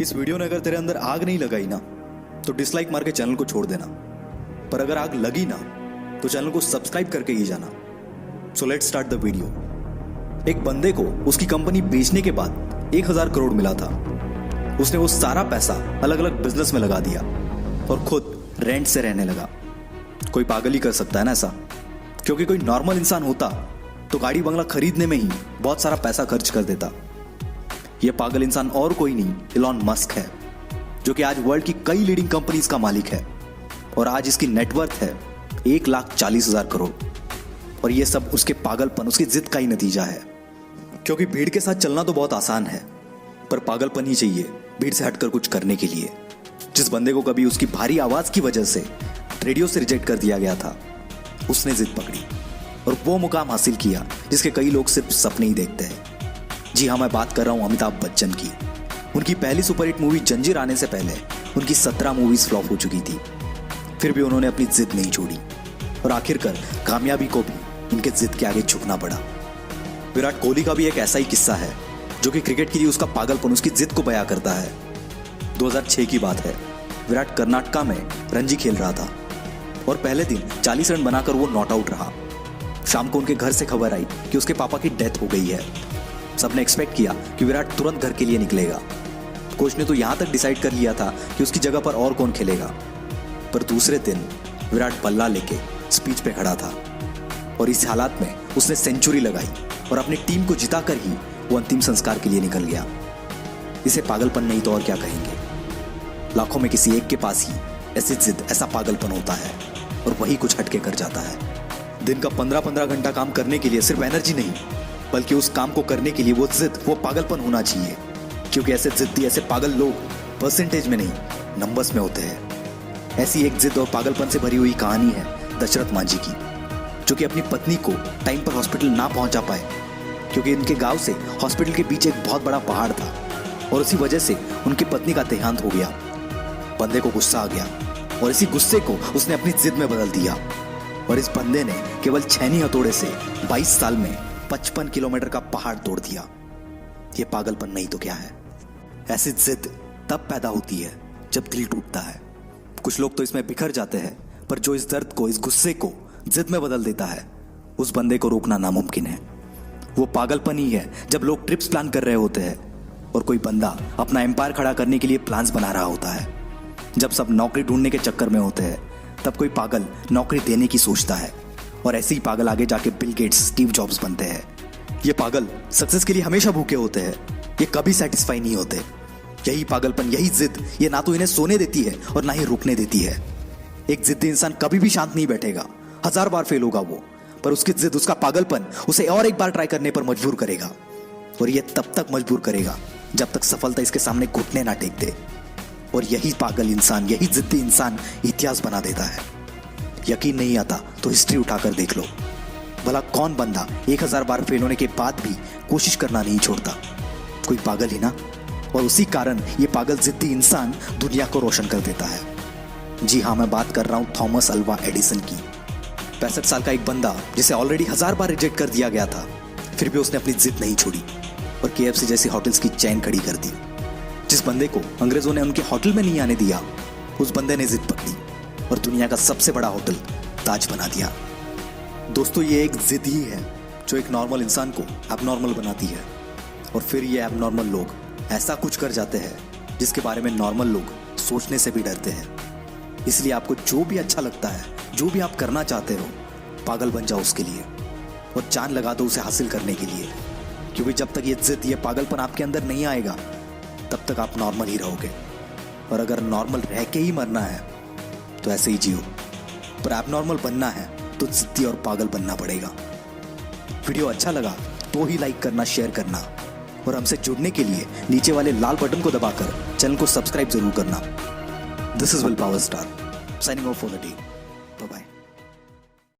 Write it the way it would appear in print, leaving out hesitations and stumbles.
इस वीडियो ने अगर तेरे अंदर आग नहीं लगाई ना तो डिसलाइक मार के चैनल को छोड़ देना, पर अगर आग लगी ना तो चैनल को सब्सक्राइब करके ही जाना। So let's start the video. एक बंदे को उसकी कंपनी बेचने के बाद 1000 करोड़ मिला था। उसने वो सारा पैसा अलग अलग बिजनेस में लगा दिया और खुद रेंट से रहने लगा। कोई पागल ही कर सकता है ना ऐसा, क्योंकि कोई नॉर्मल इंसान होता तो गाड़ी बंगला खरीदने में ही बहुत सारा पैसा खर्च कर देता। यह पागल इंसान और कोई नहीं, इलॉन मस्क है, जो कि आज वर्ल्ड की कई लीडिंग कंपनीज का मालिक है और आज इसकी नेटवर्थ है 1,40,000 करोड़। और यह सब उसके पागलपन, उसकी जिद का ही नतीजा है। क्योंकि भीड़ के साथ चलना तो बहुत आसान है, पर पागलपन ही चाहिए भीड़ से हटकर कुछ करने के लिए। जिस बंदे को कभी उसकी भारी आवाज की वजह से रेडियो से रिजेक्ट कर दिया गया था, उसने जिद पकड़ी और वो मुकाम हासिल किया जिसके कई लोग सिर्फ सपने ही देखते हैं। जी हाँ, मैं बात कर रहा हूं अमिताभ बच्चन की। उनकी पहली सुपरहिट मूवी जंजीर आने से पहले उनकी 17 मूवीज फ्लॉप हो चुकी थी, फिर भी उन्होंने अपनी जिद नहीं छोड़ी और आखिरकार कामयाबी को भी उनके जिद के आगे झुकना पड़ा। विराट कोहली का भी एक ऐसा ही किस्सा है, जो कि क्रिकेट के लिए उसका पागलपन, उसकी जिद को बयां करता है। 2006 की बात है। विराट कर्नाटका में रणजी खेल रहा था और पहले दिन 40 रन बनाकर वो नॉट आउट रहा। शाम को उनके घर से खबर आई कि उसके पापा की डेथ हो गई है। सबने एक्सपेक्ट किया कि विराट तुरंत घर के लिए निकलेगा। कोच ने तो यहां तक डिसाइड कर लिया था कि उसकी जगह पर और कौन खेलेगा, पर दूसरे दिन विराट बल्ला लेके स्पीच पे खड़ा था और इस हालात में उसने सेंचुरी लगाई और अपनी टीम को जिताकर ही वो अंतिम संस्कार के लिए निकल गया। इसे पागलपन नहीं तो और क्या कहेंगे। लाखों में किसी एक के पास ही ऐसी जिद, ऐसा पागलपन होता है और वही कुछ हटके कर जाता है। दिन का 15-15 घंटा काम करने के लिए सिर्फ एनर्जी नहीं, बल्कि उस काम को करने के लिए वो जिद, वो पागलपन होना चाहिए। क्योंकि ऐसे जिद्दी, ऐसे पागल लोग परसेंटेज में नहीं, नंबर्स में होते हैं। ऐसी एक जिद और पागलपन से भरी हुई कहानी है दशरथ मांझी की, जो कि अपनी पत्नी को टाइम पर हॉस्पिटल ना पहुंचा पाए, क्योंकि इनके गांव से हॉस्पिटल के पीछे एक बहुत बड़ा पहाड़ था और उसी वजह से उनकी पत्नी का देहांत हो गया। बंदे को गुस्सा आ गया और इसी गुस्से को उसने अपनी जिद में बदल दिया और इस बंदे ने केवल छेनी हथौड़े से 22 साल में 55 किलोमीटर का पहाड़ तोड़ दिया। यह पागलपन नहीं तो क्या है। ऐसी जिद तब पैदा होती है जब दिल टूटता है। कुछ लोग तो इसमें बिखर जाते हैं, पर जो इस दर्द को, इस गुस्से को जिद में बदल देता है, उस बंदे को रोकना नामुमकिन है। वो पागलपन ही है जब लोग ट्रिप्स प्लान कर रहे होते हैं और कोई बंदा अपना एम्पायर खड़ा करने के लिए प्लान्स बना रहा होता है। जब सब नौकरी ढूंढने के चक्कर में होते हैं, तब कोई पागल नौकरी देने की सोचता है और ऐसे ही पागल आगे जाके बिल गेट्स, स्टीव जॉब्स बनते हैं। ये पागल सक्सेस के लिए हमेशा भूखे होते हैं, ये कभी सेटिस्फाई नहीं होते। यही पागलपन, यही जिद, ये ना तो इन्हें सोने देती है और ना ही रुकने देती है। एक जिद्दी इंसान कभी भी शांत नहीं बैठेगा, 1000 बार फेल होगा वो, पर उसकी जिद, उसका पागलपन उसे और एक बार ट्राई करने पर मजबूर करेगा। और ये तब तक मजबूर करेगा जब तक सफलता इसके सामने घुटने ना टेक दे। और यही पागल इंसान, यही जिद्दी इंसान इतिहास बना देता है। यकीन नहीं आता तो हिस्ट्री उठाकर देख लो। भला कौन बंदा 1000 बार फेल होने के बाद भी कोशिश करना नहीं छोड़ता? कोई पागल ही ना। और उसी कारण ये पागल जिद्दी इंसान दुनिया को रोशन कर देता है। जी हाँ, मैं बात कर रहा हूं थॉमस अल्वा एडिसन की। 65 साल का एक बंदा जिसे ऑलरेडी 1000 बार रिजेक्ट कर दिया गया था, फिर भी उसने अपनी जिद नहीं छोड़ी और KFC जैसी होटल्स की चेन खड़ी कर दी। जिस बंदे को अंग्रेजों ने उनके होटल में नहीं आने दिया, उस बंदे ने जिद पकड़ी और दुनिया का सबसे बड़ा होटल ताज बना दिया। दोस्तों, ये एक जिद ही है जो एक नॉर्मल इंसान को एबनॉर्मल बनाती है और फिर ये एबनॉर्मल लोग ऐसा कुछ कर जाते हैं जिसके बारे में नॉर्मल लोग सोचने से भी डरते हैं। इसलिए आपको जो भी अच्छा लगता है, जो भी आप करना चाहते हो, पागल बन जाओ उसके लिए और जान लगा दो उसे हासिल करने के लिए। क्योंकि जब तक ये जिद, ये पागलपन आपके अंदर नहीं आएगा, तब तक आप नॉर्मल ही रहोगे। और अगर नॉर्मल रह के ही मरना है तो ऐसे ही जियो, पर एबनॉर्मल बनना है तो जिद्दी और पागल बनना पड़ेगा। वीडियो अच्छा लगा तो ही लाइक करना, शेयर करना और हमसे जुड़ने के लिए नीचे वाले लाल बटन को दबाकर चैनल को सब्सक्राइब जरूर करना। This is will power star signing off for the day.